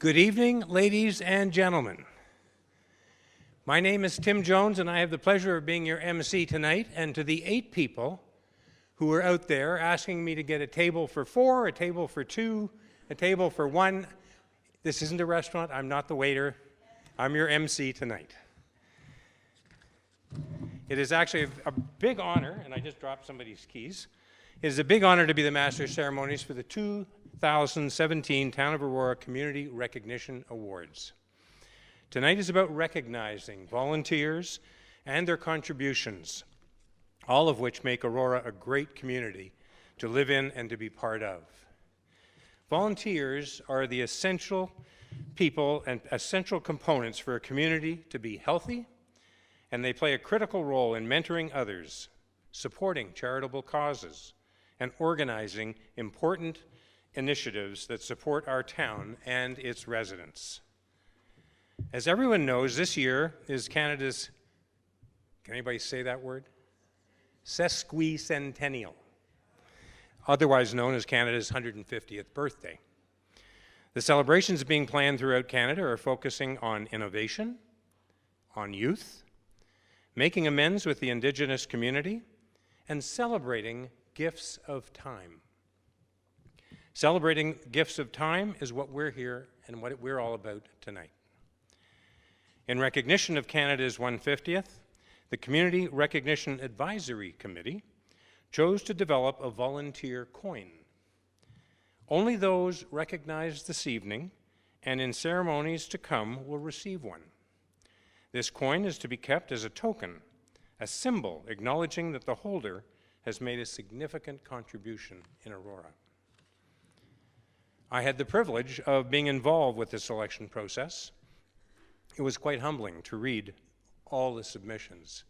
Good evening, ladies and gentlemen. My name is Tim Jones, and I have the pleasure of being your MC tonight. And to the 8 people who are out there asking me to get a table for 4, a table for 2, a table for 1, this isn't a restaurant. I'm not the waiter. I'm your MC tonight. It is actually a big honor, and I just dropped somebody's keys. It is a big honor to be the Master of Ceremonies for the 2017 Town of Aurora Community Recognition Awards. Tonight is about recognizing volunteers and their contributions, all of which make Aurora a great community to live in and to be part of. Volunteers are the essential people and essential components for a community to be healthy, and they play a critical role in mentoring others, supporting charitable causes, and organizing important initiatives that support our town and its residents. As everyone knows, this year is Canada's, can anybody say that word? Sesquicentennial, otherwise known as Canada's 150th birthday. The celebrations being planned throughout Canada are focusing on innovation, on youth, making amends with the Indigenous community, and celebrating gifts of time. Celebrating gifts of time is what we're here and what we're all about tonight. In recognition of Canada's 150th, the Community Recognition Advisory Committee chose to develop a volunteer coin. Only those recognized this evening and in ceremonies to come will receive one. This coin is to be kept as a token, a symbol acknowledging that the holder has made a significant contribution in Aurora. I had the privilege of being involved with the selection process. It was quite humbling to read all the submissions.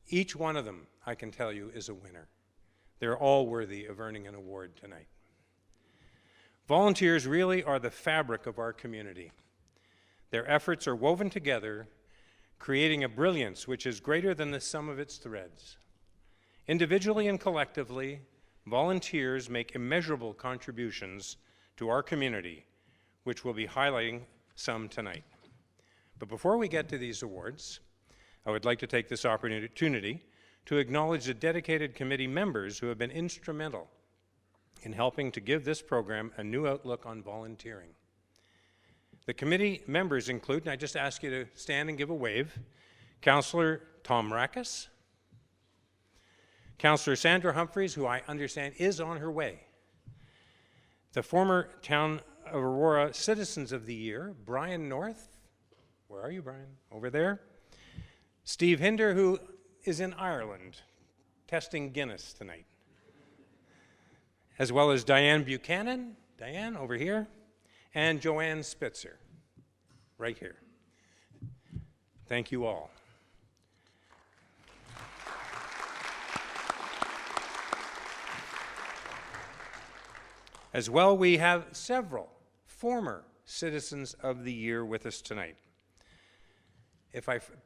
Each one of them, I can tell you, is a winner. They're all worthy of earning an award tonight. Volunteers really are the fabric of our community. Their efforts are woven together, creating a brilliance which is greater than the sum of its threads. Individually and collectively, volunteers make immeasurable contributions to our community, which we'll be highlighting some tonight. But before we get to these awards, I would like to take this opportunity to acknowledge the dedicated committee members who have been instrumental in helping to give this program a new outlook on volunteering. The committee members include, and I just ask you to stand and give a wave, Councillor Tom Rackus, Councillor Sandra Humphreys, who I understand is on her way, the former Town of Aurora Citizens of the Year, Brian North. Where are you, Brian? Over there. Steve Hinder, who is in Ireland, testing Guinness tonight. As well as Diane Buchanan, Diane over here, and Joanne Spitzer, right here. Thank you all. As well, we have several former Citizens of the Year with us tonight.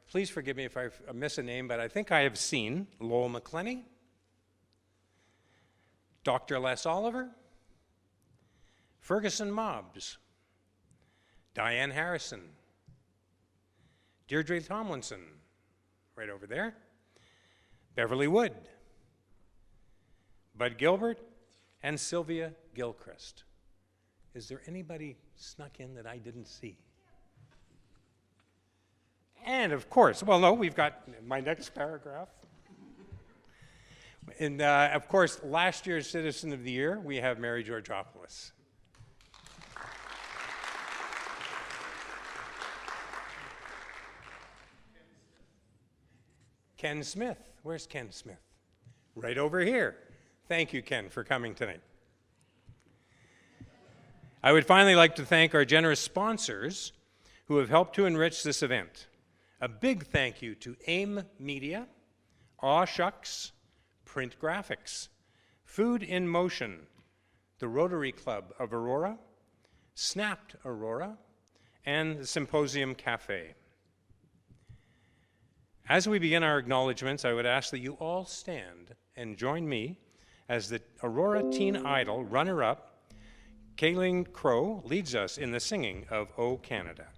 Please forgive me if I miss a name, but I think I have seen Lowell McClenny, Dr. Les Oliver, Ferguson Mobbs, Diane Harrison, Deirdre Tomlinson, right over there, Beverly Wood, Bud Gilbert, and Sylvia Gilchrist. Is there anybody snuck in that I didn't see? And of course, well, no, we've got my next paragraph. And of course, last year's Citizen of the Year, we have Mary Georgopoulos. Ken Smith. Where's Ken Smith? Right over here. Thank you, Ken, for coming tonight. I would finally like to thank our generous sponsors who have helped to enrich this event. A big thank you to AIM Media, Aw Shucks, Print Graphics, Food in Motion, the Rotary Club of Aurora, Snapped Aurora, and the Symposium Cafe. As we begin our acknowledgements, I would ask that you all stand and join me as the Aurora Teen Idol runner-up, Kayleen Crow leads us in the singing of O Canada.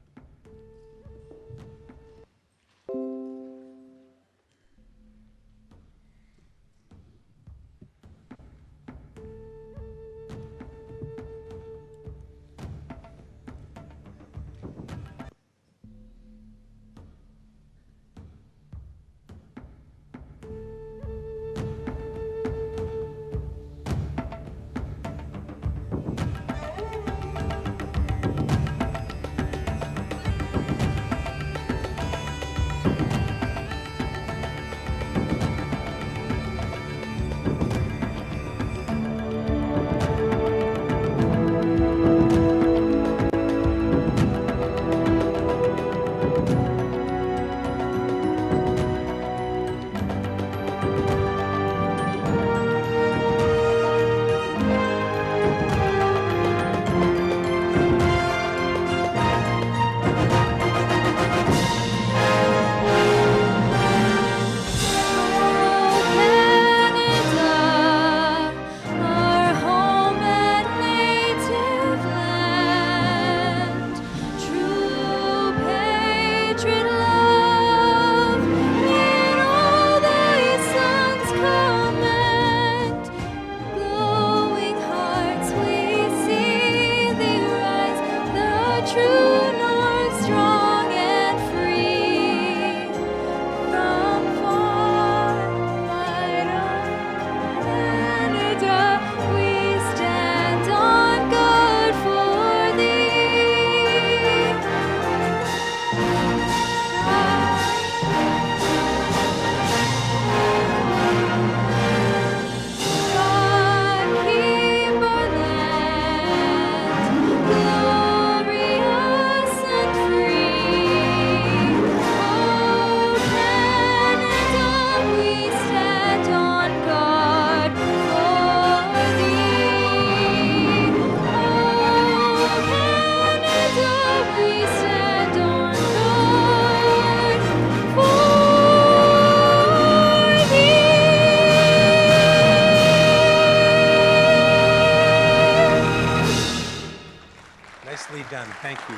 Done. Thank you.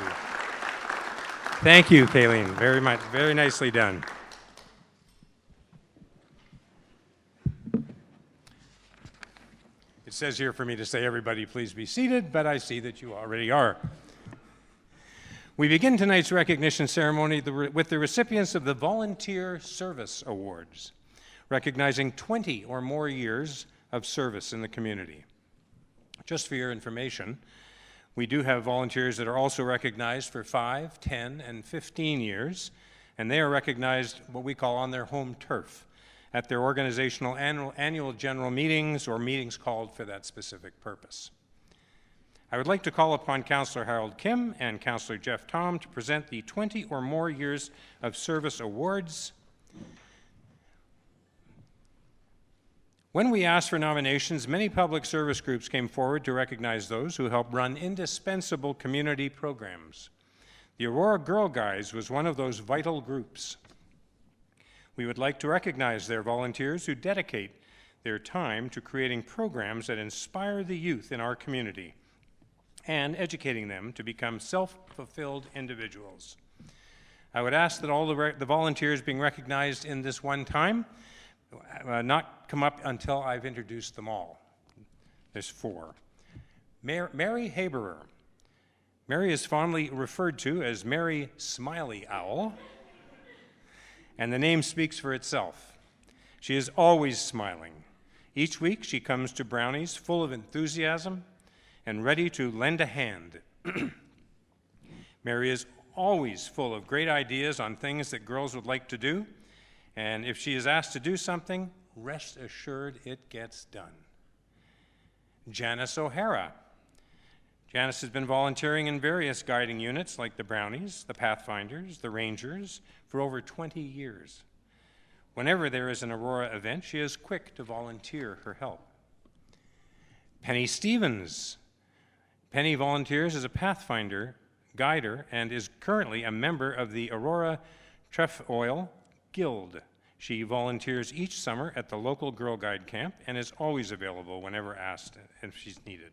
Thank you, Kayleen. Very much. Very nicely done. It says here for me to say, everybody please be seated, but I see that you already are. We begin tonight's recognition ceremony with the recipients of the Volunteer Service Awards, recognizing 20 or more years of service in the community. Just for your information, we do have volunteers that are also recognized for 5, 10, and 15 years, and they are recognized what we call on their home turf at their organizational annual general meetings or meetings called for that specific purpose. I would like to call upon Councillor Harold Kim and Councillor Jeff Tom to present the 20 or more years of service awards. When we asked for nominations, many public service groups came forward to recognize those who help run indispensable community programs. The Aurora Girl Guides was one of those vital groups. We would like to recognize their volunteers who dedicate their time to creating programs that inspire the youth in our community and educating them to become self-fulfilled individuals. I would ask that all the volunteers being recognized in this one time not come up until I've introduced them all. There's 4. Mary Haberer. Mary is fondly referred to as Mary Smiley Owl, and the name speaks for itself. She is always smiling. Each week she comes to Brownies full of enthusiasm and ready to lend a hand. Mary is always full of great ideas on things that girls would like to do, and if she is asked to do something, rest assured it gets done. Janice O'Hara. Janice has been volunteering in various guiding units like the Brownies, the Pathfinders, the Rangers for over 20 years. Whenever there is an Aurora event, she is quick to volunteer her help. Penny Stevens. Penny volunteers as a Pathfinder guider and is currently a member of the Aurora Trefoil Guild. She volunteers each summer at the local Girl Guide camp and is always available whenever asked if she's needed.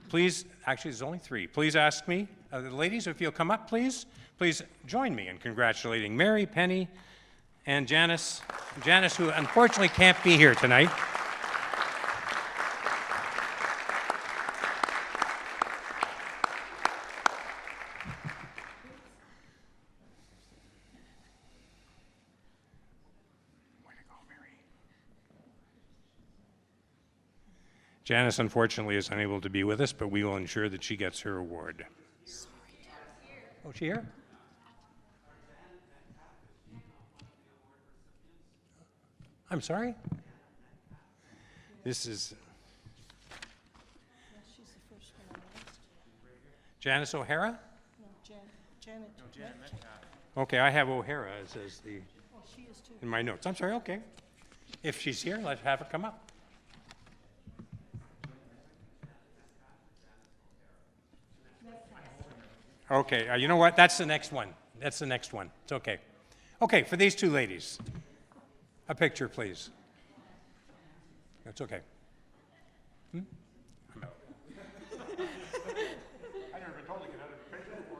Please, actually, there's only three. Please ask me, the ladies, if you'll come up, please. Please join me in congratulating Mary, Penny, and Janice. Janice, who unfortunately can't be here tonight. Janice, unfortunately, is unable to be with us, but we will ensure that she gets her award. Oh, is she here? I'm sorry? This is... She's the first one on the list. Janice O'Hara? No, Janet. No, Janet Metcalf. Okay, I have O'Hara as the... Oh, she is too. In my notes. I'm sorry, okay. If she's here, let's have her come up. Okay, you know what? That's the next one. That's the next one. It's okay. Okay, for these two ladies, a picture, please. That's okay. Hmm? I'm out. I never been told to get out of the picture before.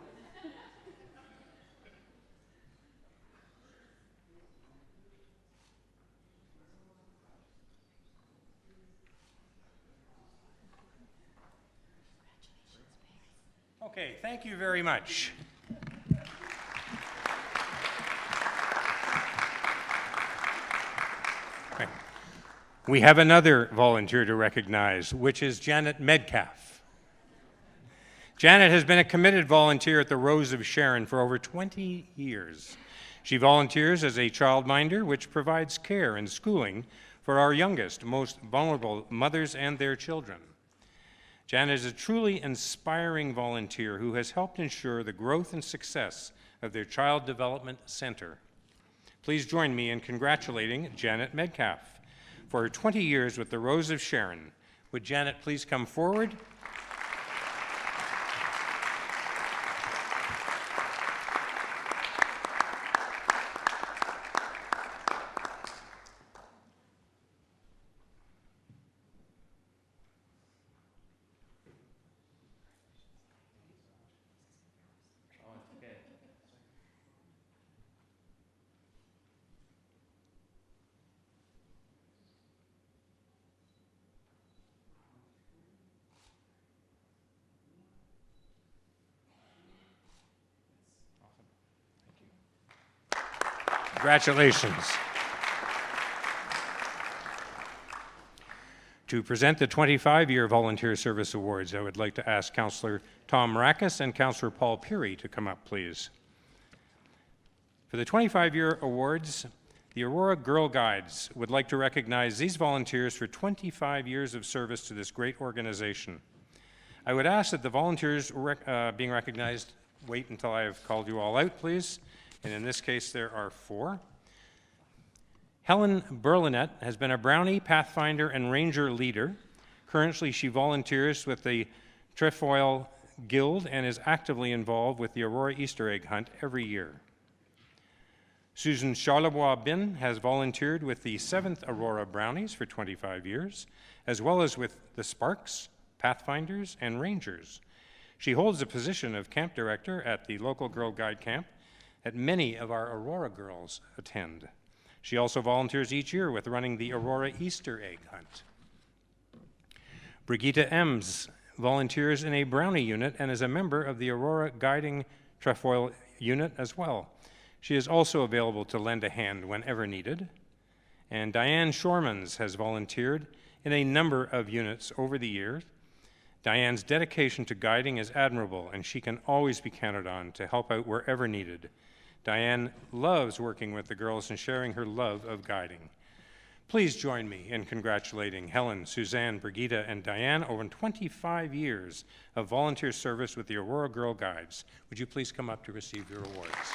Okay, thank you very much. Okay. We have another volunteer to recognize, which is Janet Metcalf. Janet has been a committed volunteer at the Rose of Sharon for over 20 years. She volunteers as a childminder, which provides care and schooling for our youngest, most vulnerable mothers and their children. Janet is a truly inspiring volunteer who has helped ensure the growth and success of their Child Development Center. Please join me in congratulating Janet Metcalf for her 20 years with the Rose of Sharon. Would Janet please come forward? Congratulations. To present the 25-year Volunteer Service Awards, I would like to ask Councillor Tom Maracus and Councillor Paul Peary to come up, please. For the 25-year awards, the Aurora Girl Guides would like to recognize these volunteers for 25 years of service to this great organization. I would ask that the volunteers being recognized wait until I have called you all out, please. And in this case, there are 4. Helen Berlinet has been a Brownie, Pathfinder, and Ranger leader. Currently, she volunteers with the Trefoil Guild and is actively involved with the Aurora Easter egg hunt every year. Susan Charlebois-Bin has volunteered with the 7th Aurora Brownies for 25 years, as well as with the Sparks, Pathfinders, and Rangers. She holds the position of camp director at the local Girl Guide camp that many of our Aurora girls attend. She also volunteers each year with running the Aurora Easter egg hunt. Brigitte Ems volunteers in a Brownie unit and is a member of the Aurora Guiding Trefoil unit as well. She is also available to lend a hand whenever needed. And Diane Shormans has volunteered in a number of units over the years. Diane's dedication to guiding is admirable, and she can always be counted on to help out wherever needed. Diane loves working with the girls and sharing her love of guiding. Please join me in congratulating Helen, Suzanne, Brigitte, and Diane over 25 years of volunteer service with the Aurora Girl Guides. Would you please come up to receive your awards?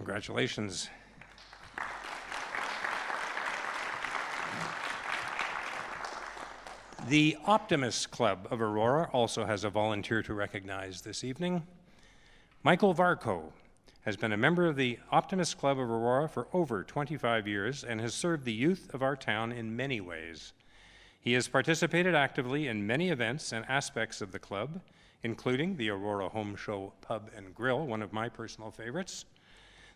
Congratulations. The Optimist Club of Aurora also has a volunteer to recognize this evening. Michael Varco has been a member of the Optimist Club of Aurora for over 25 years and has served the youth of our town in many ways. He has participated actively in many events and aspects of the club, including the Aurora Home Show Pub and Grill, one of my personal favorites,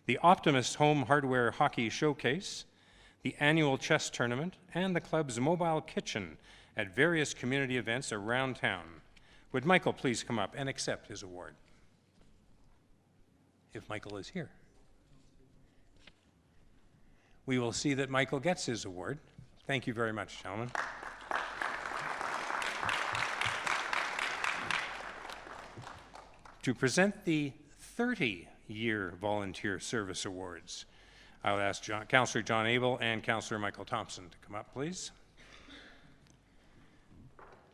the Optimist Home Hardware Hockey Showcase, the annual chess tournament, and the club's mobile kitchen at various community events around town. Would Michael please come up and accept his award? If Michael is here. We will see that Michael gets his award. Thank you very much, gentlemen. To present the 30-year Volunteer Service Awards, I would ask Councillor John Abel and Councillor Michael Thompson to come up, please.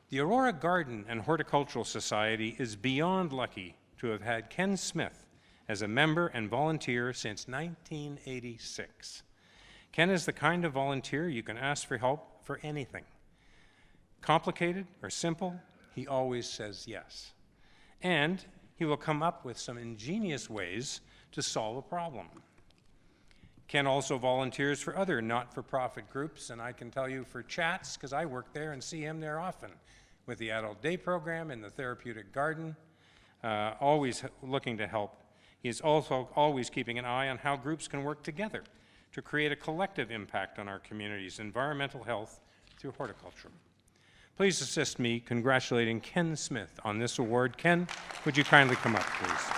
The Aurora Garden and Horticultural Society is beyond lucky to have had Ken Smith as a member and volunteer since 1986. Ken is the kind of volunteer you can ask for help for anything. Complicated or simple, he always says yes. And he will come up with some ingenious ways to solve a problem. Ken also volunteers for other not-for-profit groups, and I can tell you for chats, because I work there and see him there often, with the Adult Day Program and the Therapeutic Garden, always looking to help. He's also always keeping an eye on how groups can work together to create a collective impact on our community's environmental health through horticulture. Please assist me congratulating Ken Smith on this award. Ken, would you kindly come up, please?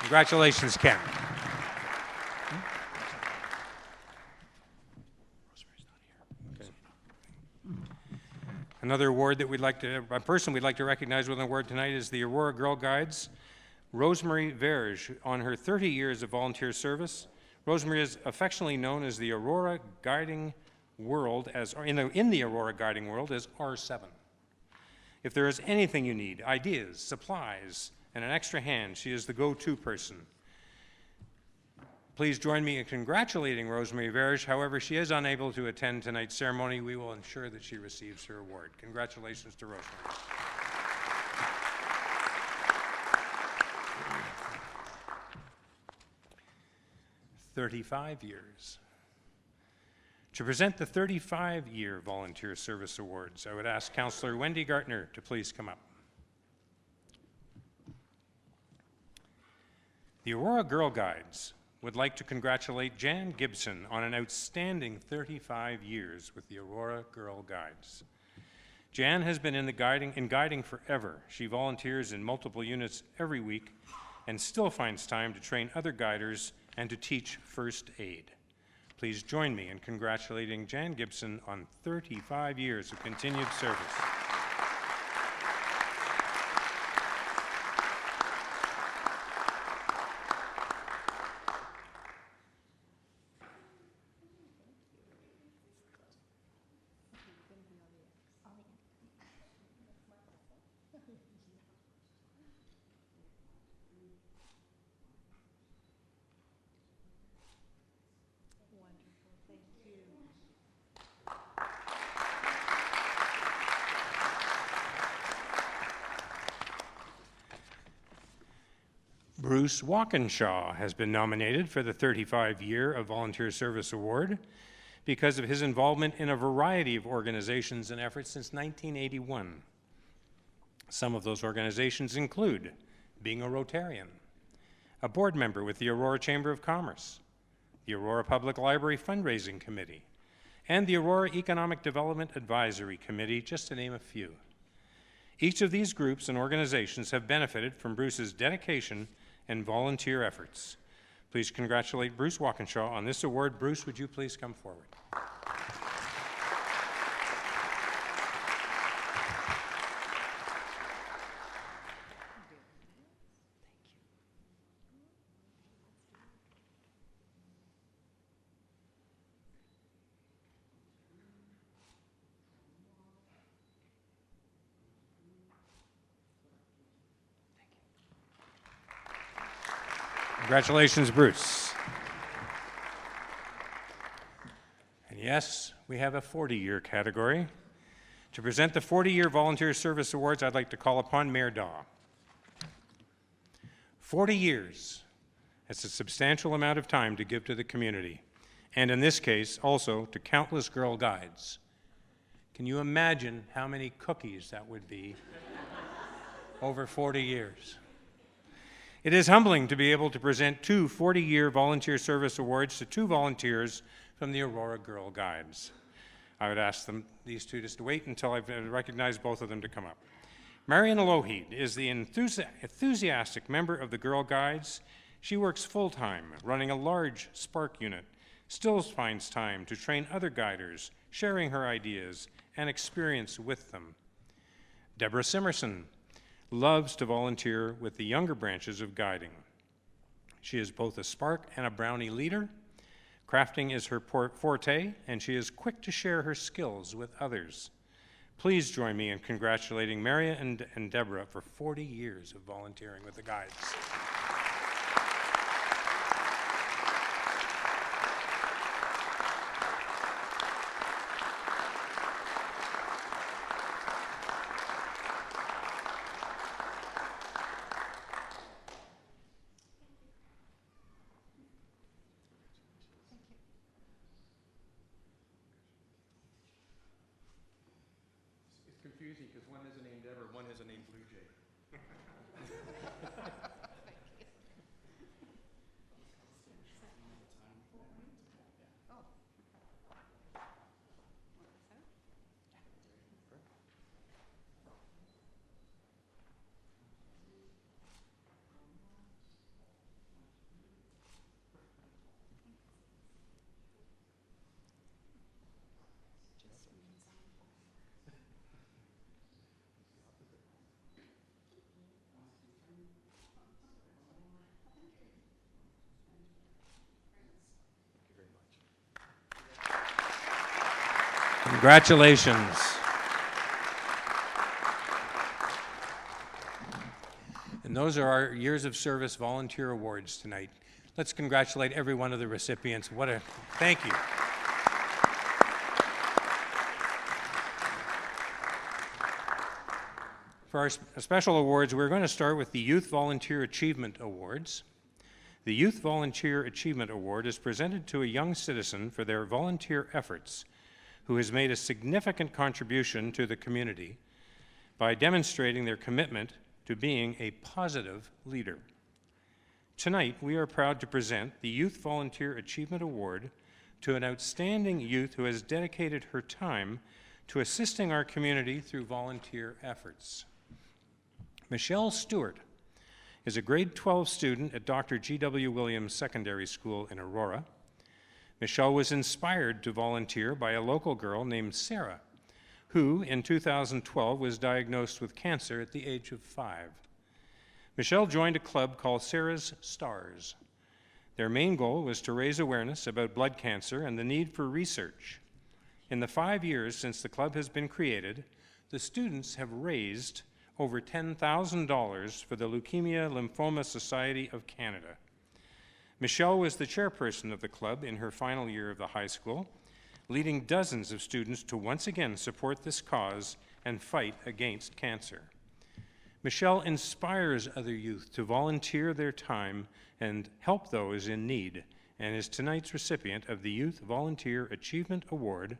Congratulations, Ken. Okay. Another award that a person we'd like to recognize with an award tonight is the Aurora Girl Guides. Rosemary Verge, on her 30 years of volunteer service, Rosemary is affectionately known as the Aurora Guiding World, in the Aurora Guiding World as R7. If there is anything you need, ideas, supplies, and an extra hand, she is the go-to person. Please join me in congratulating Rosemary Verge. However, she is unable to attend tonight's ceremony. We will ensure that she receives her award. Congratulations to Rosemary. 35 years. To present the 35-year Volunteer Service Awards, I would ask Councillor Wendy Gartner to please come up. The Aurora Girl Guides would like to congratulate Jan Gibson on an outstanding 35 years with the Aurora Girl Guides. Jan has been in guiding forever. She volunteers in multiple units every week and still finds time to train other guiders and to teach first aid. Please join me in congratulating Jan Gibson on 35 years of continued service. Bruce Walkinshaw has been nominated for the 35-year of Volunteer Service Award because of his involvement in a variety of organizations and efforts since 1981. Some of those organizations include being a Rotarian, a board member with the Aurora Chamber of Commerce, the Aurora Public Library Fundraising Committee, and the Aurora Economic Development Advisory Committee, just to name a few. Each of these groups and organizations have benefited from Bruce's dedication and volunteer efforts. Please congratulate Bruce Walkinshaw on this award. Bruce, would you please come forward? Congratulations, Bruce. And yes, we have a 40-year category. To present the 40-year Volunteer Service Awards, I'd like to call upon Mayor Daw. 40 years. That's a substantial amount of time to give to the community, and in this case, also to countless Girl Guides. Can you imagine how many cookies that would be over 40 years? It is humbling to be able to present two 40-year Volunteer Service Awards to two volunteers from the Aurora Girl Guides. I would ask these two just to wait until I've recognized both of them to come up. Marion Lougheed is the enthusiastic member of the Girl Guides. She works full-time, running a large Spark unit, still finds time to train other guiders, sharing her ideas and experience with them. Deborah Simerson loves to volunteer with the younger branches of guiding. She is both a Spark and a Brownie leader. Crafting is her forte, and she is quick to share her skills with others. Please join me in congratulating Maria and Deborah for 40 years of volunteering with the Guides. Confusing because one has a name Deborah, one has a name Blue Jay. Congratulations. And those are our Years of Service Volunteer Awards tonight. Let's congratulate every one of the recipients. Thank you. For our special awards, we're going to start with the Youth Volunteer Achievement Awards. The Youth Volunteer Achievement Award is presented to a young citizen for their volunteer efforts who has made a significant contribution to the community by demonstrating their commitment to being a positive leader. Tonight, we are proud to present the Youth Volunteer Achievement Award to an outstanding youth who has dedicated her time to assisting our community through volunteer efforts. Michelle Stewart is a grade 12 student at Dr. G.W. Williams Secondary School in Aurora. Michelle was inspired to volunteer by a local girl named Sarah, who in 2012 was diagnosed with cancer at the age of 5. Michelle joined a club called Sarah's Stars. Their main goal was to raise awareness about blood cancer and the need for research. In the 5 years since the club has been created, the students have raised over $10,000 for the Leukemia Lymphoma Society of Canada. Michelle was the chairperson of the club in her final year of the high school, leading dozens of students to once again support this cause and fight against cancer. Michelle inspires other youth to volunteer their time and help those in need, and is tonight's recipient of the Youth Volunteer Achievement Award.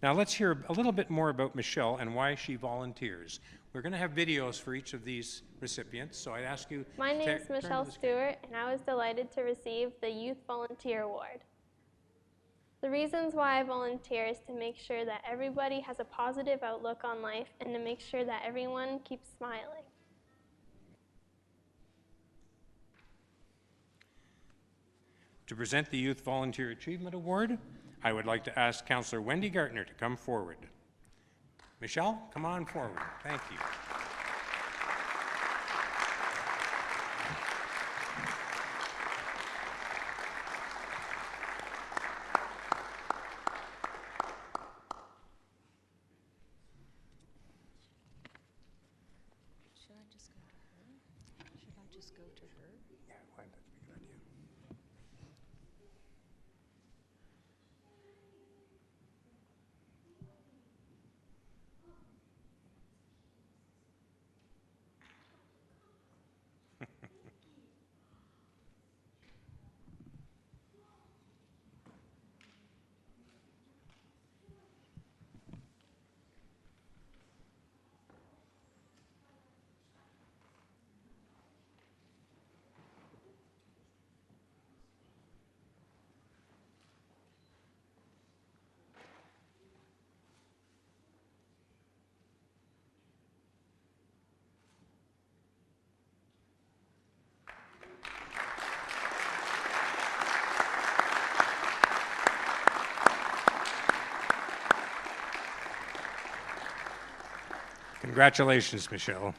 Now let's hear a little bit more about Michelle and why she volunteers. We're going to have videos for each of these recipients, so I'd ask you. My name is Michelle Stewart, and I was delighted to receive the Youth Volunteer Award. The reasons why I volunteer is to make sure that everybody has a positive outlook on life and to make sure that everyone keeps smiling. To present the Youth Volunteer Achievement Award, I would like to ask Councillor Wendy Gartner to come forward. Michelle, come on forward. Thank you. Should I just go to her? Should I just go to her? Yeah, why not? That's a good idea. Congratulations, Michelle.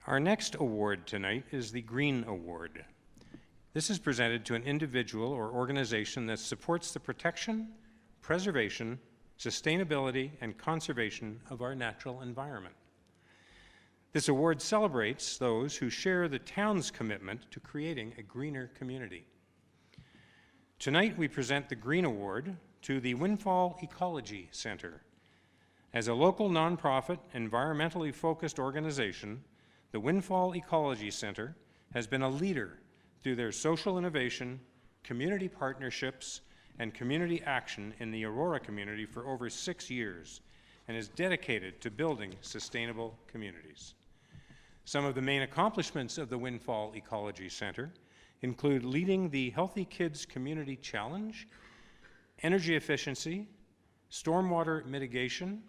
Our next award tonight is the Green Award. This is presented to an individual or organization that supports the protection, preservation, sustainability, and conservation of our natural environment. This award celebrates those who share the town's commitment to creating a greener community. Tonight, we present the Green Award to the Windfall Ecology Center. As a local nonprofit, environmentally focused organization, the Windfall Ecology Center has been a leader through their social innovation, community partnerships, and community action in the Aurora community for over 6 years and is dedicated to building sustainable communities. Some of the main accomplishments of the Windfall Ecology Center include leading the Healthy Kids Community Challenge, energy efficiency, stormwater mitigation,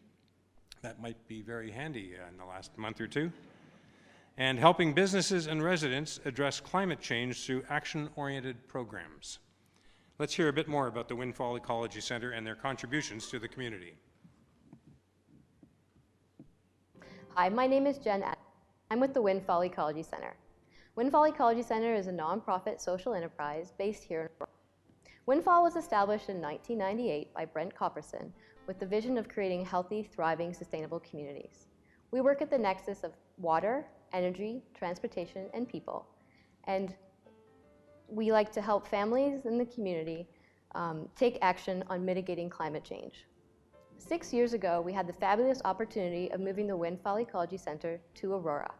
that might be very handy in the last month or two, and helping businesses and residents address climate change through action-oriented programs. Let's hear a bit more about the Windfall Ecology Center and their contributions to the community. Hi, my name is Jen. I'm with the Windfall Ecology Center. Windfall Ecology Center is a nonprofit social enterprise based here in Aurora. Windfall was established in 1998 by Brent Copperson with the vision of creating healthy, thriving, sustainable communities. We work at the nexus of water, energy, transportation, and people. And we like to help families in the community take action on mitigating climate change. 6 years ago, we had the fabulous opportunity of moving the Windfall Ecology Center to Aurora.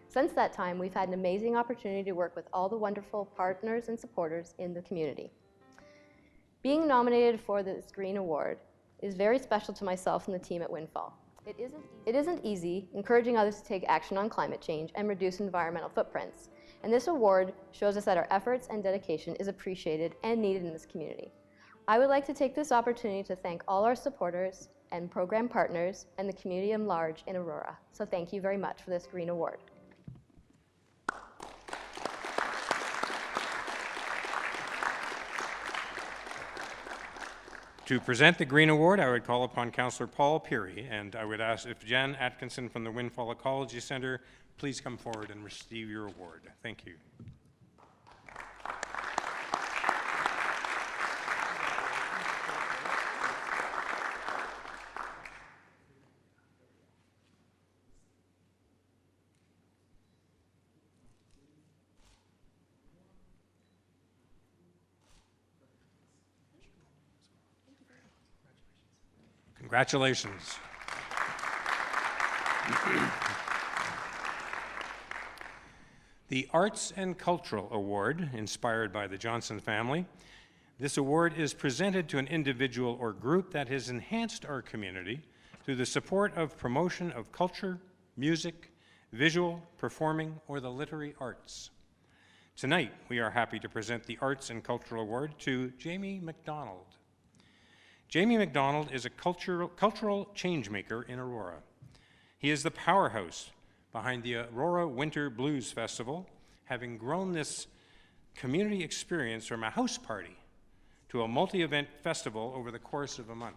Since that time, we've had an amazing opportunity to work with all the wonderful partners and supporters in the community. Being nominated for this Green Award is very special to myself and the team at Windfall. It isn't easy encouraging others to take action on climate change and reduce environmental footprints. And this award shows us that our efforts and dedication is appreciated and needed in this community. I would like to take this opportunity to thank all our supporters and program partners and the community at large in Aurora. So thank you very much for this Green Award. To present the Green Award, I would call upon Councillor Paul Peary, and I would ask if Jen Atkinson from the Windfall Ecology Center please come forward and receive your award. Thank you. Congratulations. The Arts and Cultural Award, inspired by the Johnson family. This award is presented to an individual or group that has enhanced our community through the support of promotion of culture, music, visual, performing, or the literary arts. Tonight, we are happy to present the Arts and Cultural Award to Jamie McDonald. Jamie McDonald is a cultural changemaker in Aurora. He is the powerhouse behind the Aurora Winter Blues Festival, having grown this community experience from a house party to a multi-event festival over the course of a month.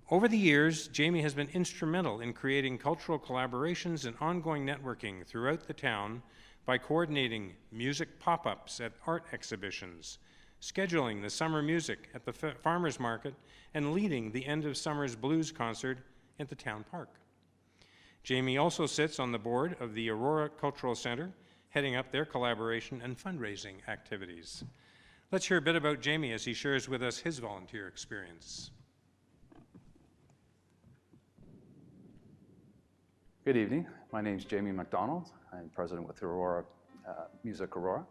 Over the years, Jamie has been instrumental in creating cultural collaborations and ongoing networking throughout the town by coordinating music pop-ups at art exhibitions, scheduling the summer music at the farmers market, and leading the end of summer's blues concert at the town park. Jamie also sits on the board of the Aurora Cultural Center, heading up their collaboration and fundraising activities. Let's hear a bit about Jamie as he shares with us his volunteer experience. Good evening. My name is Jamie MacDonald. I'm president with Aurora Music Aurora.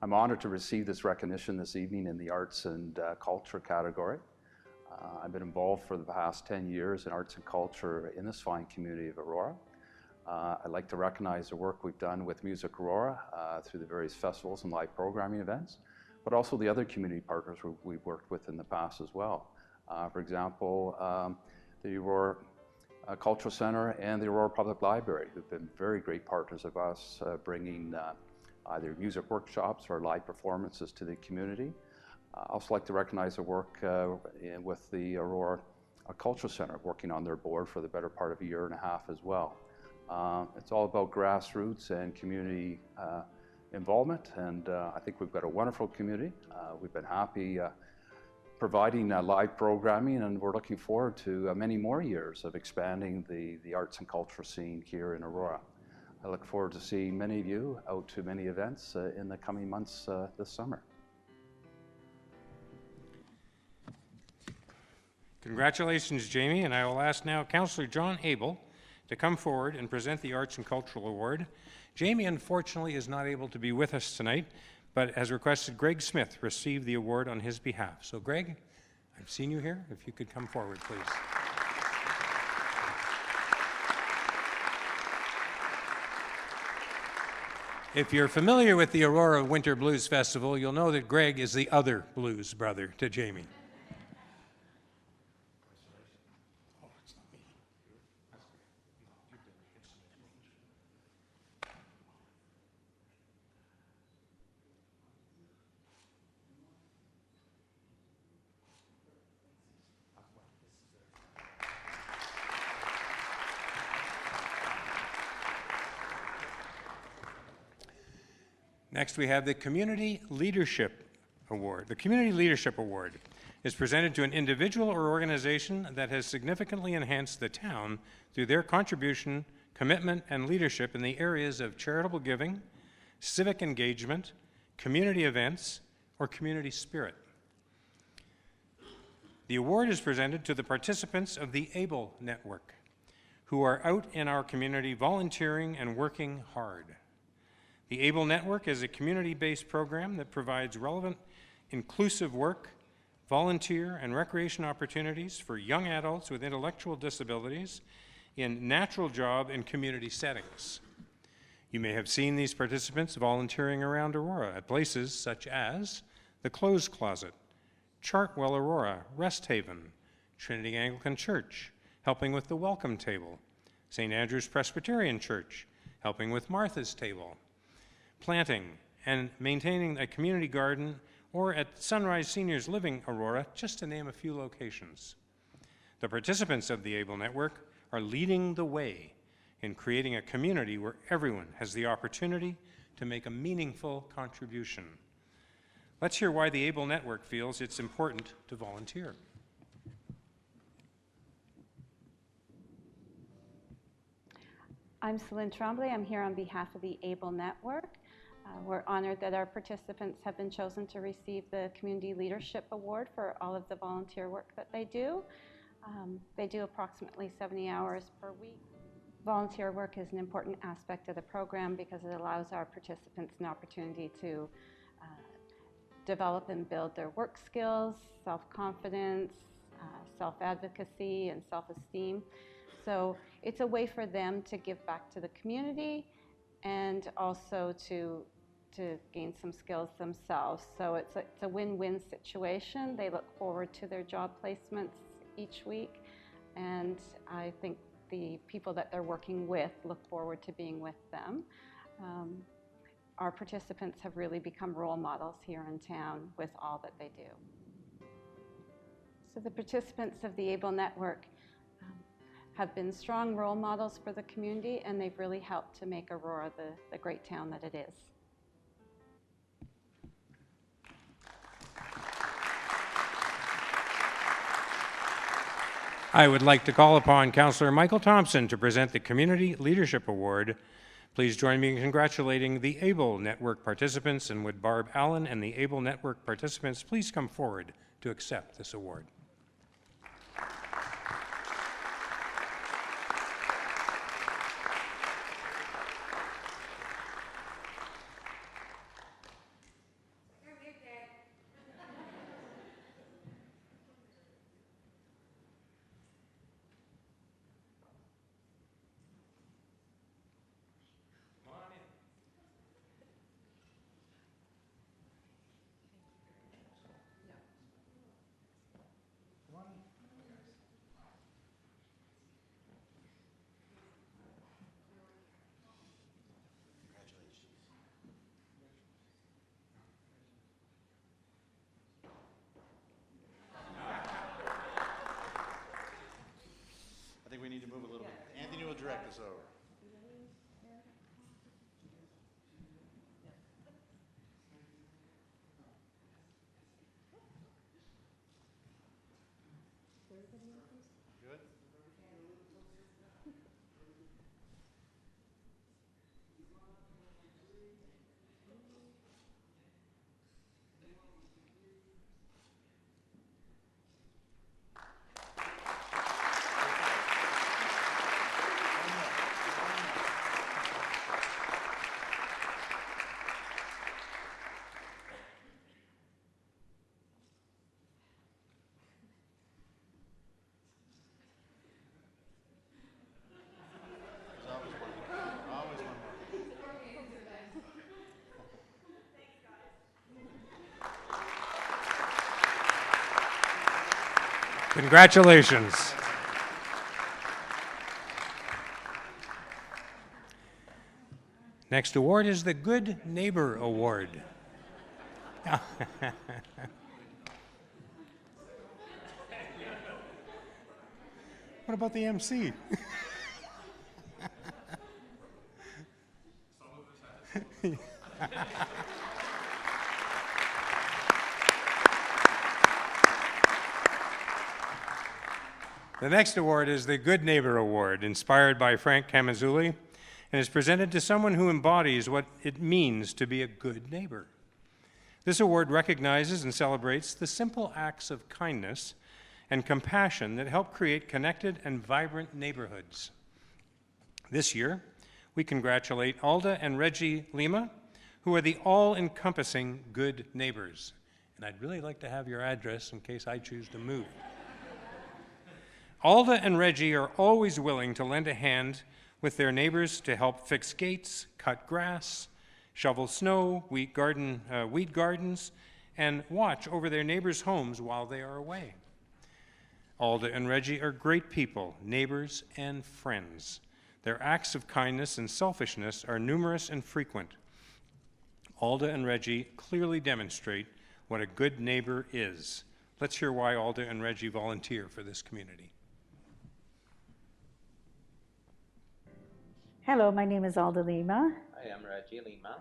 I'm honored to receive this recognition this evening in the arts and culture category. I've been involved for the past 10 years in arts and culture in this fine community of Aurora. I'd like to recognize the work we've done with Music Aurora through the various festivals and live programming events, but also the other community partners we've worked with in the past as well. For example, the Aurora Cultural Center and the Aurora Public Library, who've been very great partners of us, bringing either music workshops or live performances to the community. I also like to recognize the work with the Aurora Cultural Center, working on their board for the better part of a year and a half as well. It's all about grassroots and community involvement, and I think we've got a wonderful community. We've been happy providing live programming, and we're looking forward to many more years of expanding the arts and culture scene here in Aurora. I look forward to seeing many of you out to many events in the coming months this summer. Congratulations, Jamie, and I will ask now Councillor John Abel to come forward and present the Arts and Cultural Award. Jamie, unfortunately, is not able to be with us tonight, but has requested Greg Smith receive the award on his behalf. So, Greg, I've seen you here. If you could come forward, please. If you're familiar with the Aurora Winter Blues Festival, you'll know that Greg is the other blues brother to Jamie. Next, we have the Community Leadership Award. The Community Leadership Award is presented to an individual or organization that has significantly enhanced the town through their contribution, commitment, and leadership in the areas of charitable giving, civic engagement, community events, or community spirit. The award is presented to the participants of the ABLE Network, who are out in our community volunteering and working hard. The ABLE Network is a community-based program that provides relevant, inclusive work, volunteer, and recreation opportunities for young adults with intellectual disabilities in natural job and community settings. You may have seen these participants volunteering around Aurora at places such as the Clothes Closet, Chartwell Aurora, Rest Haven, Trinity Anglican Church, helping with the Welcome Table, St. Andrew's Presbyterian Church, helping with Martha's Table, planting and maintaining a community garden, or at Sunrise Seniors Living Aurora, just to name a few locations. The participants of the ABLE Network are leading the way in creating a community where everyone has the opportunity to make a meaningful contribution. Let's hear why the ABLE Network feels it's important to volunteer. I'm Celine Tremblay. I'm here on behalf of the ABLE Network. We're honored that our participants have been chosen to receive the Community Leadership Award for all of the volunteer work that they do. They do approximately 70 hours per week. Volunteer work is an important aspect of the program because it allows our participants an opportunity to develop and build their work skills, self-confidence, self-advocacy, and self-esteem. So it's a way for them to give back to the community and also to gain some skills themselves. So it's a win-win situation. They look forward to their job placements each week, and I think the people that they're working with look forward to being with them. Our participants have really become role models here in town with all that they do. So the participants of the ABLE Network have been strong role models for the community, and they've really helped to make Aurora the great town that it is. I would like to call upon Councillor Michael Thompson to present the Community Leadership Award. Please join me in congratulating the ABLE Network participants, and would Barb Allen and the ABLE Network participants please come forward to accept this award. I think we need to move a little bit. Anthony will direct us over. Good? Always one more. Congratulations. Next award is the Good Neighbor Award. What about the MC? The next award is the Good Neighbor Award, inspired by Frank Camazzulli, and is presented to someone who embodies what it means to be a good neighbor. This award recognizes and celebrates the simple acts of kindness and compassion that help create connected and vibrant neighborhoods. This year, we congratulate Alda and Reggie Lima, who are the all-encompassing good neighbors. And I'd really like to have your address in case I choose to move. Alda and Reggie are always willing to lend a hand with their neighbors to help fix gates, cut grass, shovel snow, weed gardens, and watch over their neighbors' homes while they are away. Alda and Reggie are great people, neighbors, and friends. Their acts of kindness and selfishness are numerous and frequent. Alda and Reggie clearly demonstrate what a good neighbor is. Let's hear why Alda and Reggie volunteer for this community. Hello, my name is Alda Lima. I am Reggie Lima.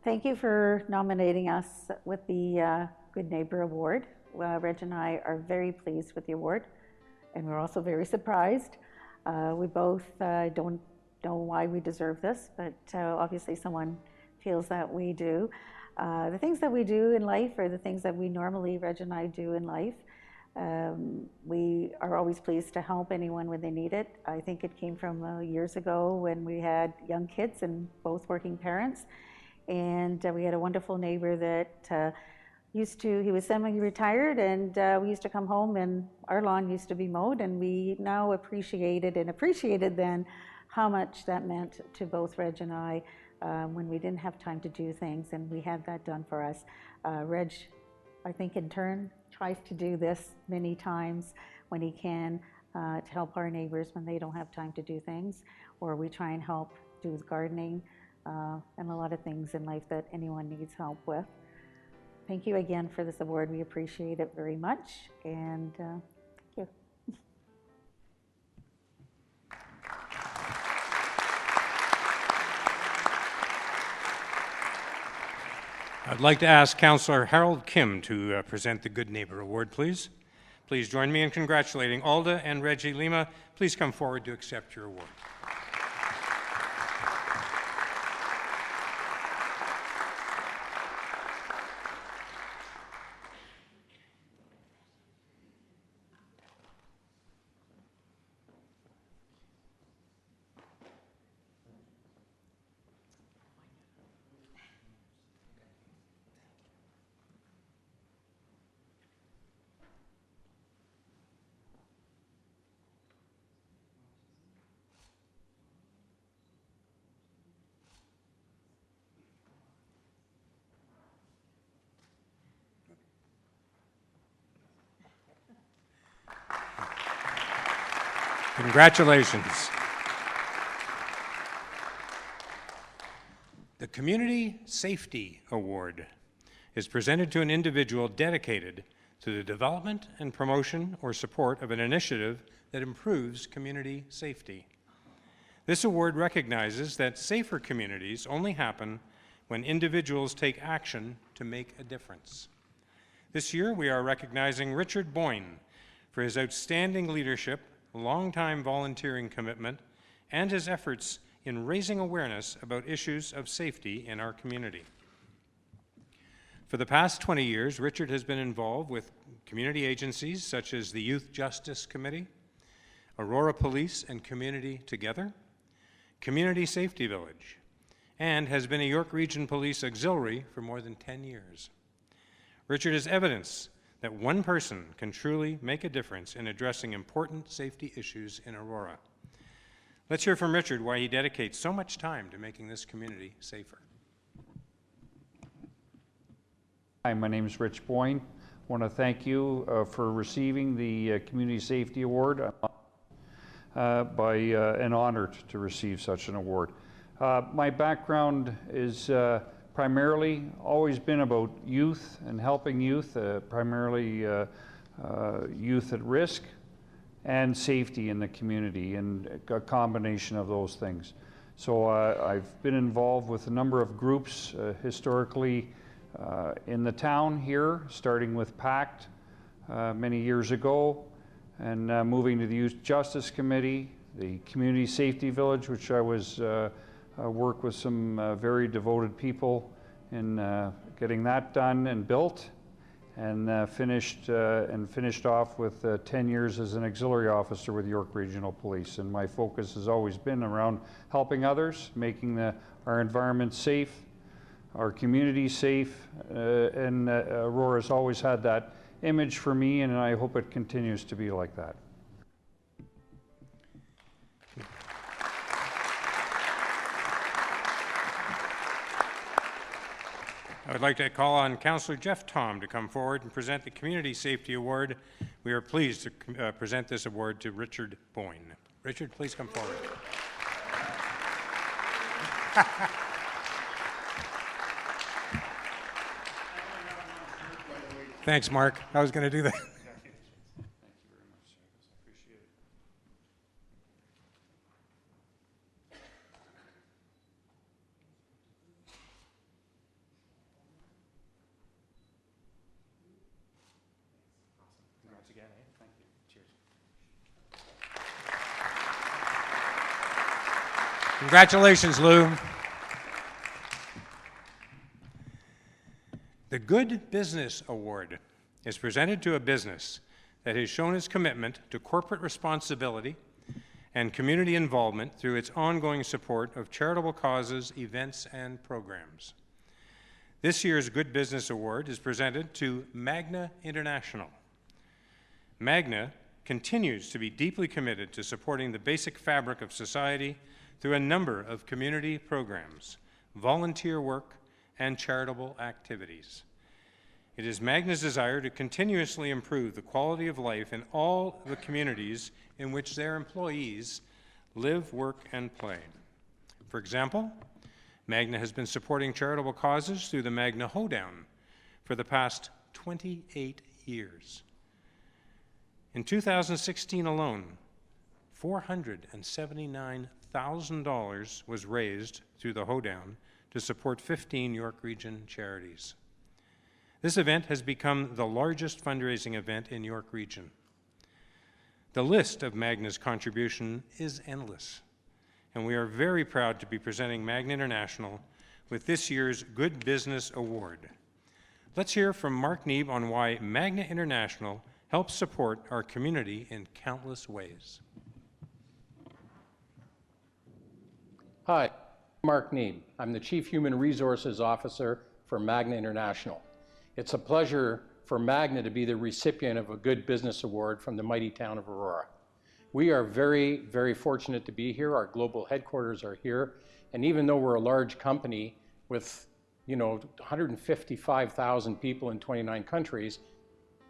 Thank you for nominating us with the Good Neighbor Award. Reg and I are very pleased with the award, and we're also very surprised. We both don't know why we deserve this, but obviously someone feels that we do. The things that we do in life are the things that we normally, Reg and I, do in life. We are always pleased to help anyone when they need it. I think it came from years ago when we had young kids and both working parents. And we had a wonderful neighbor that he was semi-retired, and we used to come home and our lawn used to be mowed, and we now appreciated then how much that meant to both Reg and I when we didn't have time to do things, and we had that done for us. Reg, I think in turn, tries to do this many times when he can. to help our neighbors when they don't have time to do things, or we try and help do with gardening and a lot of things in life that anyone needs help with. Thank you again for this award. We appreciate it very much, and thank you. I'd like to ask Councillor Harold Kim to present the Good Neighbor Award, please. Please join me in congratulating Alda and Reggie Lima. Please come forward to accept your award. Congratulations. The Community Safety Award is presented to an individual dedicated to the development and promotion or support of an initiative that improves community safety. This award recognizes that safer communities only happen when individuals take action to make a difference. This year, we are recognizing Richard Boyne for his outstanding leadership, longtime volunteering commitment, and his efforts in raising awareness about issues of safety in our community. For the past 20 years, Richard has been involved with community agencies such as the Youth Justice Committee, Aurora Police and Community Together, Community Safety Village, and has been a York Region Police Auxiliary for more than 10 years. Richard is evidence that one person can truly make a difference in addressing important safety issues in Aurora. Let's hear from Richard why he dedicates so much time to making this community safer. Hi, my name is Rich Boyne. I want to thank you for receiving the Community Safety Award. An honor to receive such an award. My background is primarily always been about youth and helping youth, primarily youth at risk and safety in the community, and a combination of those things. So I've been involved with a number of groups historically in the town here, starting with PACT many years ago, and moving to the Youth Justice Committee, the Community Safety Village, which I was work with some very devoted people in getting that done and built, and finished off with 10 years as an auxiliary officer with York Regional Police. And my focus has always been around helping others, making our environment safe, our community safe, and Aurora's always had that image for me, and I hope it continues to be like that. I would like to call on Councillor Jeff Tom to come forward and present the Community Safety Award. We are pleased to present this award to Richard Boyne. Richard, please come forward. Thanks, Mark. I was going to do that. Congratulations, Lou. The Good Business Award is presented to a business that has shown its commitment to corporate responsibility and community involvement through its ongoing support of charitable causes, events, and programs. This year's Good Business Award is presented to Magna International. Magna continues to be deeply committed to supporting the basic fabric of society through a number of community programs, volunteer work, and charitable activities. It is Magna's desire to continuously improve the quality of life in all the communities in which their employees live, work, and play. For example, Magna has been supporting charitable causes through the Magna Hoedown for the past 28 years. In 2016 alone, $479,000 was raised through the Hoedown to support 15 York Region charities. This event has become the largest fundraising event in York Region. The list of Magna's contribution is endless, and we are very proud to be presenting Magna International with this year's Good Business Award. Let's hear from Mark Neeb on why Magna International helps support our community in countless ways. Hi, I'm Mark Neeb. I'm the Chief Human Resources Officer for Magna International. It's a pleasure for Magna to be the recipient of a Good Business Award from the mighty town of Aurora. We are very, very fortunate to be here. Our global headquarters are here. And even though we're a large company with 155,000 people in 29 countries,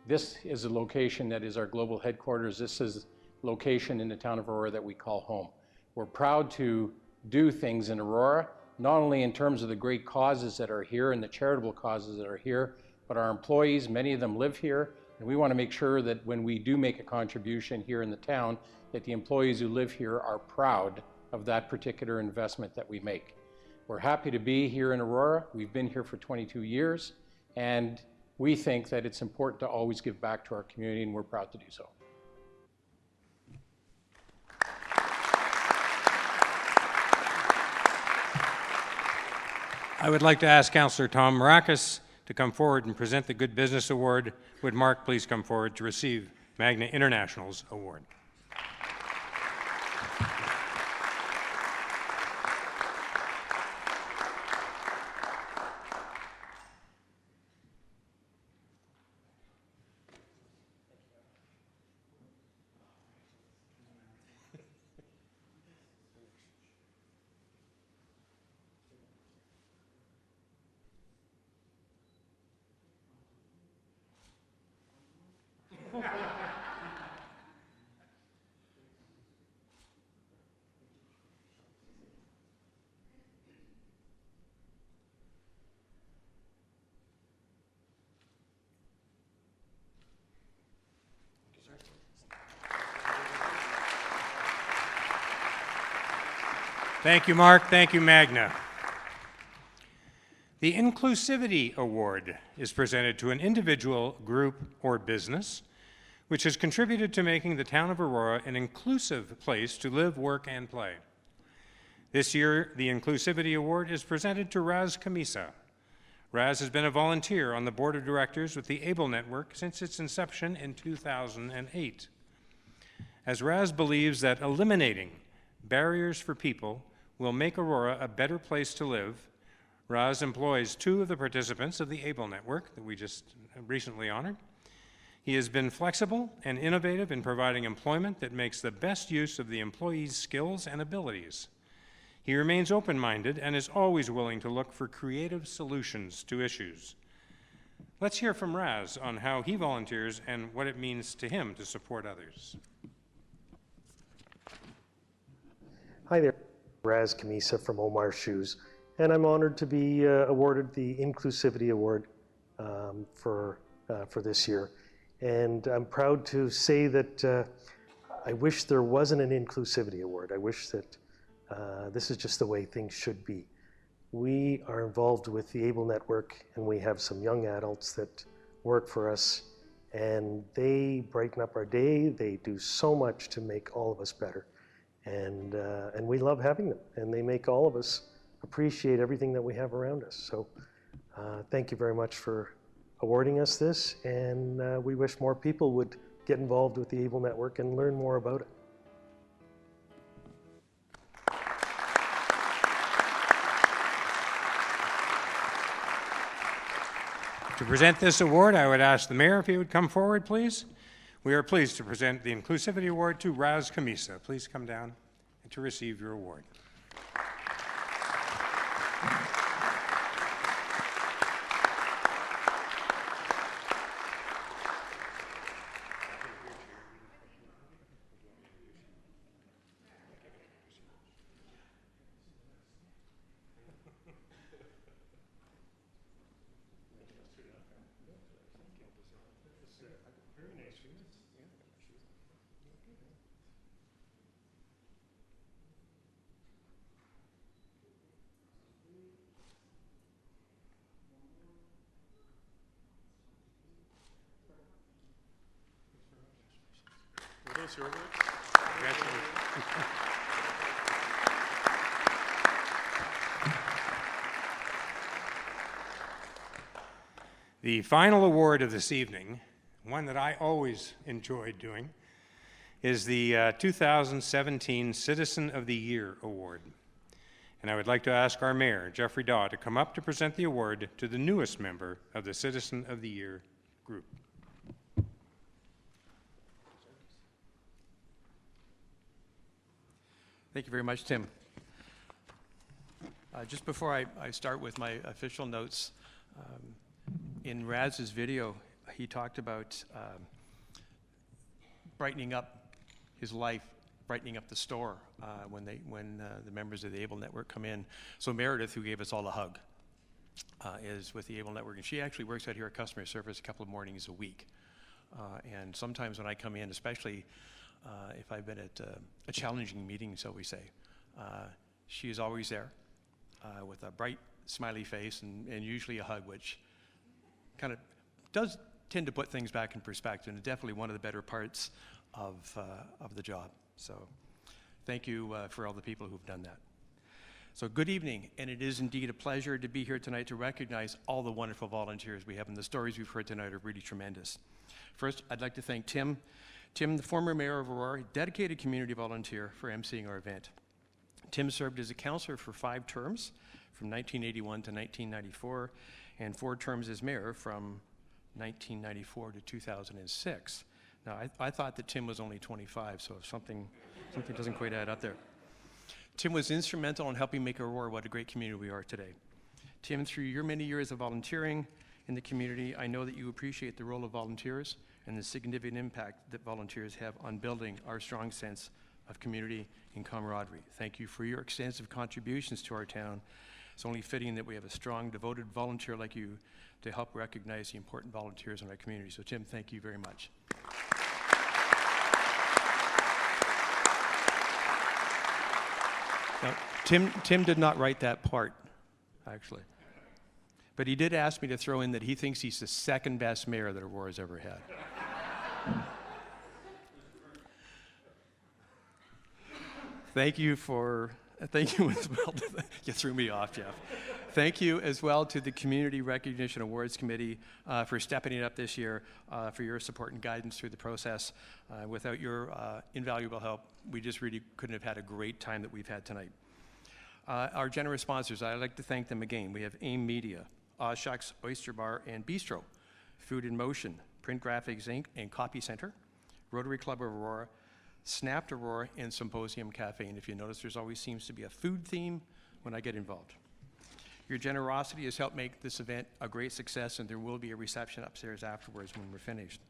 this is a location that is our global headquarters. This is a location in the town of Aurora that we call home. We're proud to do things in Aurora, not only in terms of the great causes that are here and the charitable causes that are here, but our employees, many of them live here, and we want to make sure that when we do make a contribution here in the town, that the employees who live here are proud of that particular investment that we make. We're happy to be here in Aurora. We've been here for 22 years, and we think that it's important to always give back to our community, and we're proud to do so. I would like to ask Councillor Tom Marakis to come forward and present the Good Business Award. Would Mark please come forward to receive Magna International's award? Thank you, Mark. Thank you, Magna. The Inclusivity Award is presented to an individual, group, or business which has contributed to making the town of Aurora an inclusive place to live, work, and play. This year, the Inclusivity Award is presented to Raz Kamisa. Raz has been a volunteer on the board of directors with the ABLE Network since its inception in 2008. As Raz believes that eliminating barriers for people will make Aurora a better place to live, Raz employs 2 of the participants of the ABLE Network that we just recently honored. He has been flexible and innovative in providing employment that makes the best use of the employees' skills and abilities. He remains open-minded and is always willing to look for creative solutions to issues. Let's hear from Raz on how he volunteers and what it means to him to support others. Hi there, Raz Kamisa from Omar Shoes, and I'm honored to be awarded the Inclusivity Award for this year. And I'm proud to say that I wish there wasn't an Inclusivity Award. I wish that this is just the way things should be. We are involved with the ABLE Network, and we have some young adults that work for us, and they brighten up our day. They do so much to make all of us better. And we love having them, and they make all of us appreciate everything that we have around us. So thank you very much for awarding us this, and we wish more people would get involved with the ABLE Network and learn more about it. To present this award, I would ask the Mayor if he would come forward, please. We are pleased to present the Inclusivity Award to Raz Kamisa. Please come down and to receive your award. very nice shoes. Yeah, I got my shoes. Were those your words? Congratulations. The final award of this evening, one that I always enjoyed doing, is the 2017 Citizen of the Year Award. And I would like to ask our mayor, Jeffrey Daw, to come up to present the award to the newest member of the Citizen of the Year group. Thank you very much, Tim. Just before I start with my official notes, in Raz's video, he talked about brightening up his life, brightening up the store when the members of the Able Network come in. So Meredith, who gave us all a hug, is with the Able Network, and she actually works out here at customer service a couple of mornings a week. And sometimes when I come in, especially if I've been at a challenging meeting, so we say, she is always there with a bright, smiley face and usually a hug, which kind of does tend to put things back in perspective, and definitely one of the better parts of the job. So thank you for all the people who've done that. So good evening, and it is indeed a pleasure to be here tonight to recognize all the wonderful volunteers we have, and the stories we've heard tonight are really tremendous. First, I'd like to thank Tim. Tim, the former mayor of Aurora, dedicated community volunteer for emceeing our event. Tim served as a councillor for 5 terms, from 1981 to 1994, and 4 terms as mayor from 1994 to 2006. Now, I thought that Tim was only 25, so if something doesn't quite add up there. Tim was instrumental in helping make Aurora what a great community we are today. Tim, through your many years of volunteering in the community, I know that you appreciate the role of volunteers and the significant impact that volunteers have on building our strong sense of community and camaraderie. Thank you for your extensive contributions to our town. It's only fitting that we have a strong, devoted volunteer like you to help recognize the important volunteers in our community. So Tim, thank you very much. Now, Tim did not write that part, actually. But he did ask me to throw in that he thinks he's the second best mayor that Aurora's ever had. Thank you as well. You threw me off, Jeff. Thank you as well to the Community Recognition Awards Committee for stepping it up this year, for your support and guidance through the process. Without your invaluable help, we just really couldn't have had a great time that we've had tonight. Our generous sponsors, I'd like to thank them again. We have AIM Media, Shucks, Oyster Bar, and Bistro, Food in Motion, Print Graphics Inc., and Copy Center, Rotary Club of Aurora, Snapped Aurora, and Symposium Cafe. And if you notice, there's always seems to be a food theme when I get involved. Your generosity has helped make this event a great success, and there will be a reception upstairs afterwards when we're finished.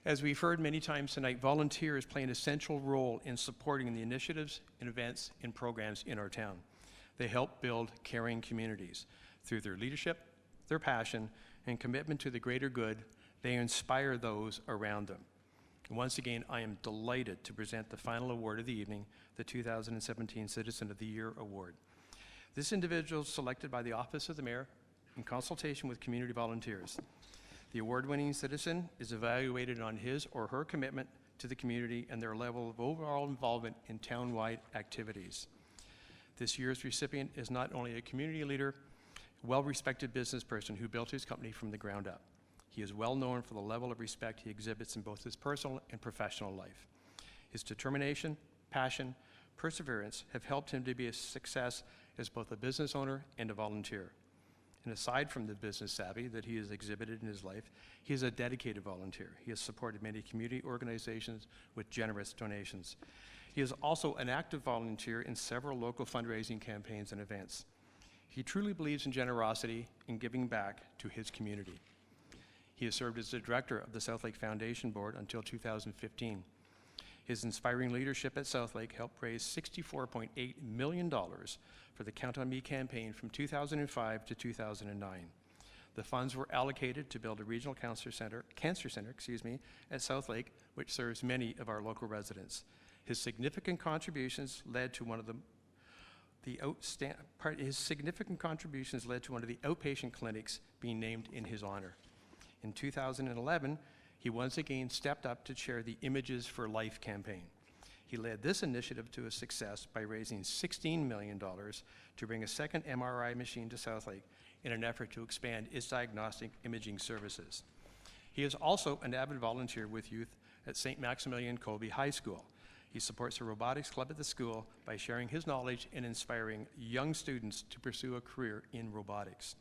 As we've heard many times tonight, volunteers play an essential role in supporting the initiatives and events and programs in our town. They help build caring communities. Through their leadership, their passion, and commitment to the greater good, they inspire those around them. And once again, I am delighted to present the final award of the evening, the 2017 Citizen of the Year Award. This individual is selected by the Office of the Mayor in consultation with community volunteers. The award-winning citizen is evaluated on his or her commitment to the community and their level of overall involvement in town-wide activities. This year's recipient is not only a community leader, a well-respected business person who built his company from the ground up. He is well known for the level of respect he exhibits in both his personal and professional life. His determination, passion, perseverance have helped him to be a success as both a business owner and a volunteer. And aside from the business savvy that he has exhibited in his life, he is a dedicated volunteer. He has supported many community organizations with generous donations. He is also an active volunteer in several local fundraising campaigns and events. He truly believes in generosity and giving back to his community. He has served as the director of the Southlake Foundation Board until 2015. His inspiring leadership at Southlake helped raise $64.8 million for the Count on Me campaign from 2005 to 2009. The funds were allocated to build a regional cancer center, at South Lake, which serves many of our local residents. His significant contributions led to one of the outpatient clinics being named in his honor. In 2011, he once again stepped up to chair the Images for Life campaign. He led this initiative to a success by raising $16 million to bring a second MRI machine to South Lake in an effort to expand its diagnostic imaging services. He is also an avid volunteer with youth at St. Maximilian Kolbe High School. He supports the robotics club at the school by sharing his knowledge and inspiring young students to pursue a career in robotics.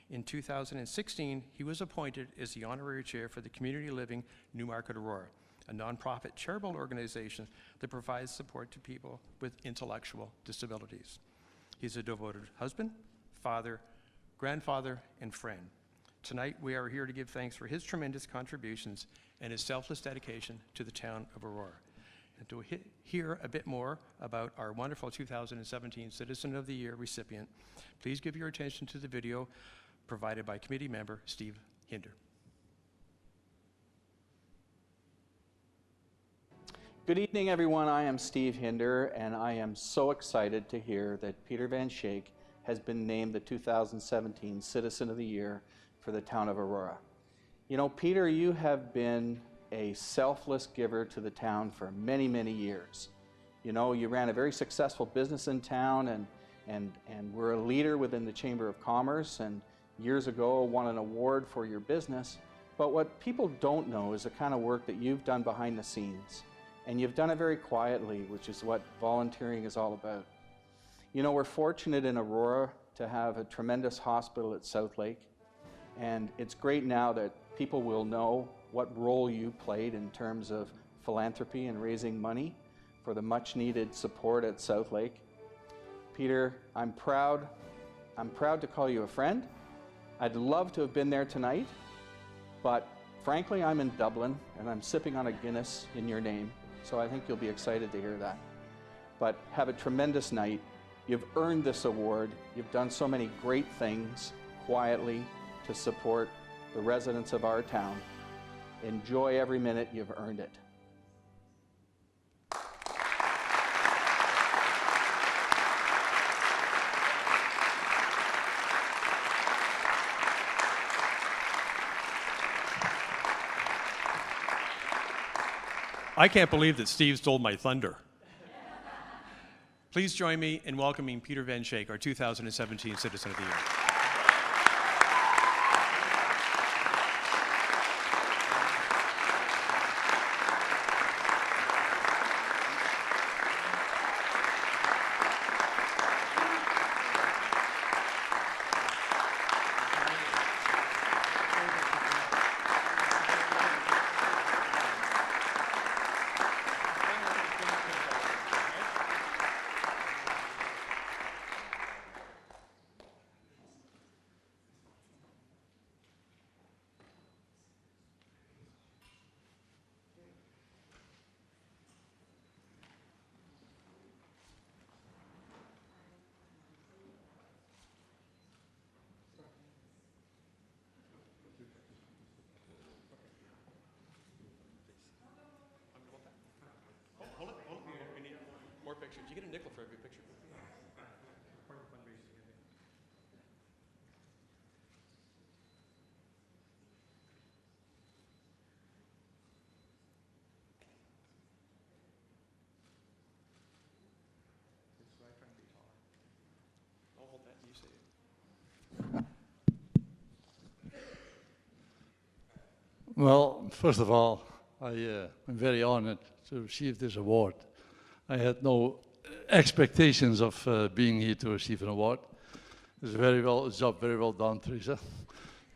In 2016, he was appointed as the honorary chair for the Community Living Newmarket Aurora, a nonprofit charitable organization that provides support to people with intellectual disabilities. He's a devoted husband, father, grandfather, and friend. Tonight, we are here to give thanks for his tremendous contributions and his selfless dedication to the town of Aurora. And to hear a bit more about our wonderful 2017 Citizen of the Year recipient, please give your attention to the video provided by committee member Steve Hinder. Good evening, everyone. I am Steve Hinder, and I am so excited to hear that Peter Van Schaik has been named the 2017 Citizen of the Year for the town of Aurora. You know, Peter, you have been a selfless giver to the town for many, many years. You know, you ran a very successful business in town and were a leader within the Chamber of Commerce, and years ago won an award for your business. But what people don't know is the kind of work that you've done behind the scenes. And you've done it very quietly, which is what volunteering is all about. You know, we're fortunate in Aurora to have a tremendous hospital at South Lake. And it's great now that people will know what role you played in terms of philanthropy and raising money for the much needed support at South Lake. Peter, I'm proud to call you a friend. I'd love to have been there tonight, but frankly, I'm in Dublin and I'm sipping on a Guinness in your name. So I think you'll be excited to hear that. But have a tremendous night. You've earned this award. You've done so many great things quietly to support the residents of our town. Enjoy every minute. You've earned it. I can't believe that Steve stole my thunder. Please join me in welcoming Peter Van Schaik, our 2017 Citizen of the Year. Pictures. You get a nickel for every picture. Part of the fundraiser is going to be. That's why I'm trying to be taller. I'll hold that. You say it. Well, first of all, I'm very honored to receive this award. I had no expectations of being here to receive an award. It's a job very well done, Teresa.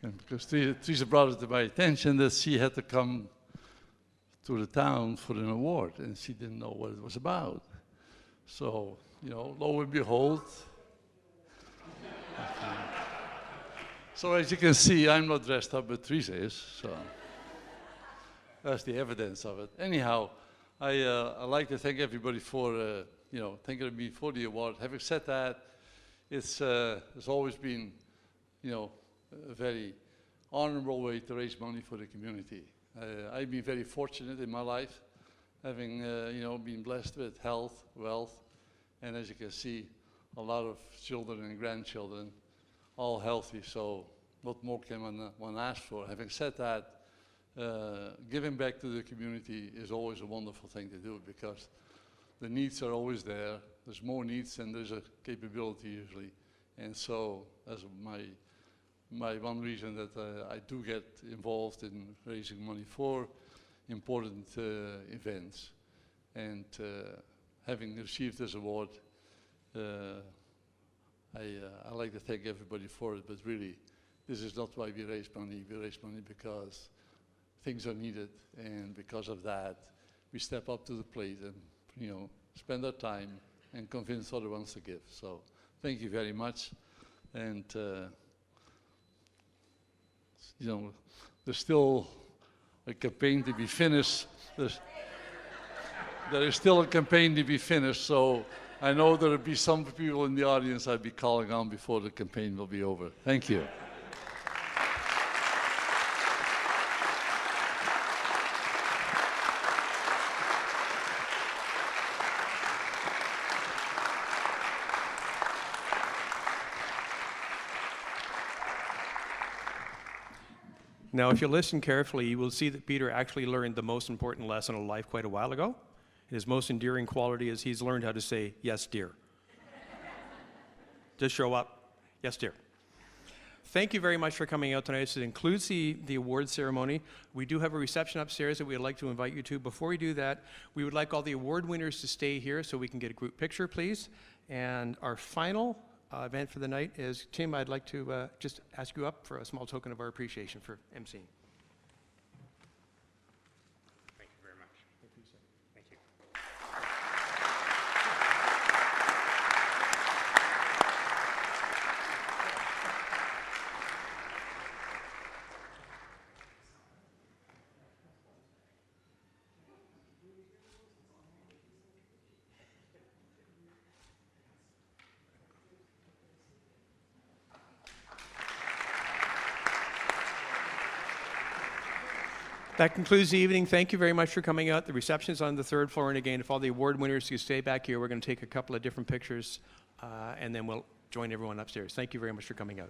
And because Teresa brought it to my attention that she had to come to the town for an award, and she didn't know what it was about. So, you know, lo and behold. So as you can see, I'm not dressed up, but Teresa is. So that's the evidence of it. Anyhow, I'd like to thank everybody for, thanking me for the award. Having said that, it's always been, a very honorable way to raise money for the community. I've been very fortunate in my life, having been blessed with health, wealth, and as you can see, a lot of children and grandchildren, all healthy. So what more can one ask for? Having said that, giving back to the community is always a wonderful thing to do, because the needs are always there. There's more needs than there's a capability usually. And so that's my one reason that I do get involved in raising money for important events. And having received this award, I like to thank everybody for it, but really, this is not why we raise money. We raise money because things are needed, and because of that, we step up to the plate and spend our time and convince other ones to give. So thank you very much. And there's still a campaign to be finished. There is still a campaign to be finished, so I know there will be some people in the audience I'll be calling on before the campaign will be over. Thank you. Now, if you listen carefully, you will see that Peter actually learned the most important lesson of life quite a while ago. His most endearing quality is he's learned how to say, yes, dear. Just show up, yes, dear. Thank you very much for coming out tonight. It includes the award ceremony. We do have a reception upstairs that we'd like to invite you to. Before we do that, we would like all the award winners to stay here so we can get a group picture, please. And our final event for the night is, Tim, I'd like to just ask you up for a small token of our appreciation for emceeing. Thank you very much. Thank you. That concludes the evening. Thank you very much for coming out. The reception is on the third floor. And again, if all the award winners could stay back here, we're going to take a couple of different pictures, and then we'll join everyone upstairs. Thank you very much for coming out.